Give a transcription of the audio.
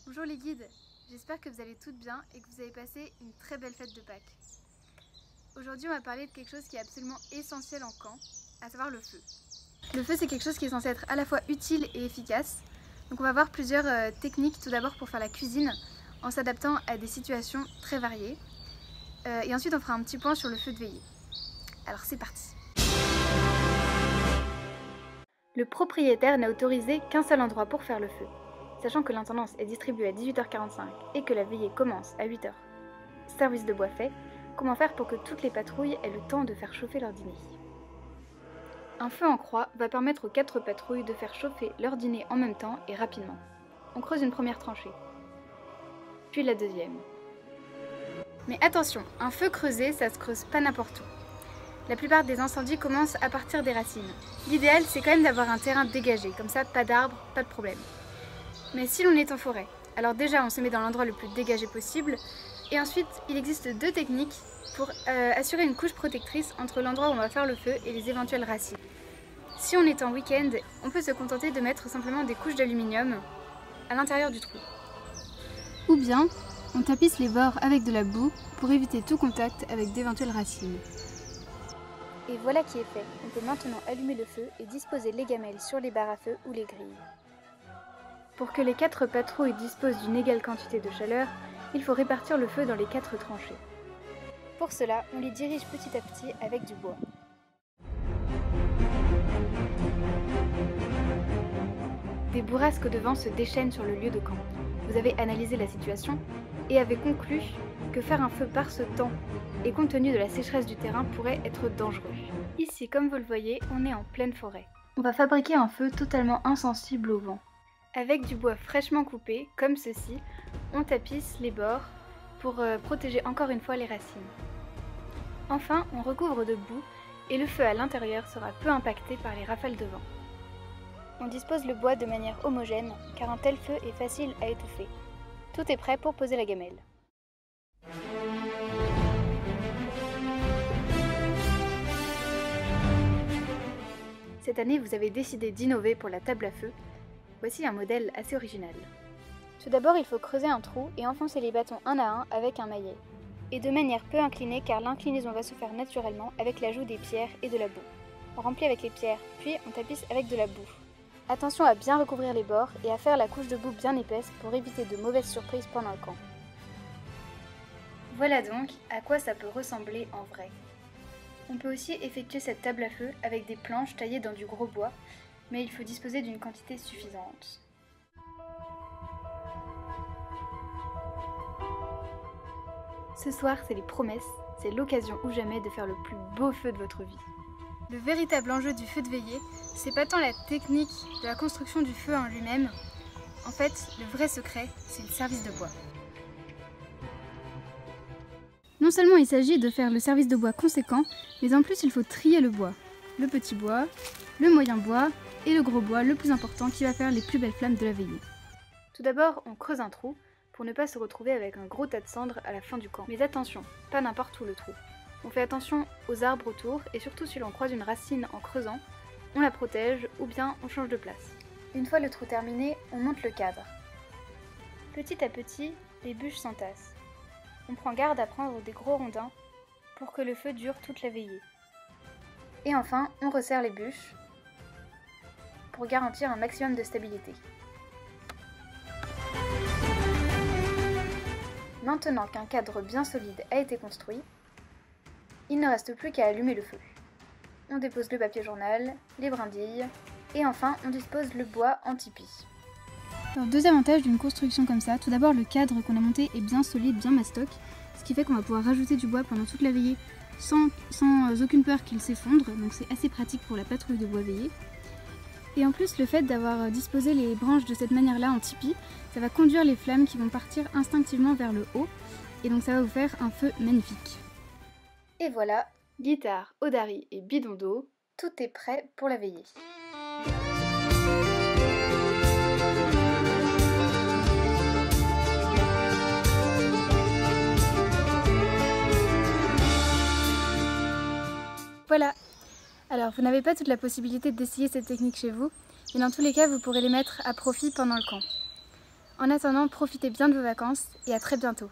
Bonjour les guides, j'espère que vous allez toutes bien et que vous avez passé une très belle fête de Pâques. Aujourd'hui on va parler de quelque chose qui est absolument essentiel en camp, à savoir le feu. Le feu c'est quelque chose qui est censé être à la fois utile et efficace. Donc on va voir plusieurs techniques tout d'abord pour faire la cuisine en s'adaptant à des situations très variées. Et ensuite on fera un petit point sur le feu de veillée. Alors c'est parti. Le propriétaire n'a autorisé qu'un seul endroit pour faire le feu. Sachant que l'intendance est distribuée à 18h45 et que la veillée commence à 8h. Service de bois fait, comment faire pour que toutes les patrouilles aient le temps de faire chauffer leur dîner? Un feu en croix va permettre aux 4 patrouilles de faire chauffer leur dîner en même temps et rapidement. On creuse une première tranchée, puis la deuxième. Mais attention, un feu creusé, ça se creuse pas n'importe où. La plupart des incendies commencent à partir des racines. L'idéal, c'est quand même d'avoir un terrain dégagé, comme ça, pas d'arbres, pas de problème. Mais si l'on est en forêt, alors déjà on se met dans l'endroit le plus dégagé possible, et ensuite il existe 2 techniques pour assurer une couche protectrice entre l'endroit où on va faire le feu et les éventuelles racines. Si on est en week-end, on peut se contenter de mettre simplement des couches d'aluminium à l'intérieur du trou. Ou bien, on tapisse les bords avec de la boue pour éviter tout contact avec d'éventuelles racines. Et voilà qui est fait, on peut maintenant allumer le feu et disposer les gamelles sur les barres à feu ou les grilles. Pour que les 4 patrouilles disposent d'une égale quantité de chaleur, il faut répartir le feu dans les 4 tranchées. Pour cela, on les dirige petit à petit avec du bois. Des bourrasques de vent se déchaînent sur le lieu de camp. Vous avez analysé la situation et avez conclu que faire un feu par ce temps et compte tenu de la sécheresse du terrain pourrait être dangereux. Ici, comme vous le voyez, on est en pleine forêt. On va fabriquer un feu totalement insensible au vent. Avec du bois fraîchement coupé, comme ceci, on tapisse les bords pour protéger encore une fois les racines. Enfin, on recouvre de boue et le feu à l'intérieur sera peu impacté par les rafales de vent. On dispose le bois de manière homogène, car un tel feu est facile à étouffer. Tout est prêt pour poser la gamelle. Cette année, vous avez décidé d'innover pour la table à feu. Voici un modèle assez original. Tout d'abord, il faut creuser un trou et enfoncer les bâtons un à un avec un maillet. Et de manière peu inclinée car l'inclinaison va se faire naturellement avec l'ajout des pierres et de la boue. On remplit avec les pierres, puis on tapisse avec de la boue. Attention à bien recouvrir les bords et à faire la couche de boue bien épaisse pour éviter de mauvaises surprises pendant le camp. Voilà donc à quoi ça peut ressembler en vrai. On peut aussi effectuer cette table à feu avec des planches taillées dans du gros bois, mais il faut disposer d'une quantité suffisante. Ce soir, c'est les promesses, c'est l'occasion ou jamais de faire le plus beau feu de votre vie. Le véritable enjeu du feu de veillée, c'est pas tant la technique de la construction du feu en lui-même. En fait, le vrai secret, c'est le service de bois. Non seulement il s'agit de faire le service de bois conséquent, mais en plus il faut trier le bois. Le petit bois, le moyen bois et le gros bois, le plus important, qui va faire les plus belles flammes de la veillée. Tout d'abord, on creuse un trou pour ne pas se retrouver avec un gros tas de cendres à la fin du camp. Mais attention, pas n'importe où le trou. On fait attention aux arbres autour et surtout si l'on croise une racine en creusant, on la protège ou bien on change de place. Une fois le trou terminé, on monte le cadre. Petit à petit, les bûches s'entassent. On prend garde à prendre des gros rondins pour que le feu dure toute la veillée. Et enfin, on resserre les bûches pour garantir un maximum de stabilité. Maintenant qu'un cadre bien solide a été construit, il ne reste plus qu'à allumer le feu. On dépose le papier journal, les brindilles, et enfin on dispose le bois en tipi. Alors, 2 avantages d'une construction comme ça. Tout d'abord, le cadre qu'on a monté est bien solide, bien mastoc, ce qui fait qu'on va pouvoir rajouter du bois pendant toute la veillée sans aucune peur qu'il s'effondre, donc c'est assez pratique pour la patrouille de bois veillée. Et en plus, le fait d'avoir disposé les branches de cette manière-là en tipi, ça va conduire les flammes qui vont partir instinctivement vers le haut, et donc ça va vous faire un feu magnifique. Et voilà, guitare, odari et bidon d'eau, tout est prêt pour la veillée. Voilà. Alors, vous n'avez pas toute la possibilité d'essayer cette technique chez vous, mais dans tous les cas, vous pourrez les mettre à profit pendant le camp. En attendant, profitez bien de vos vacances et à très bientôt.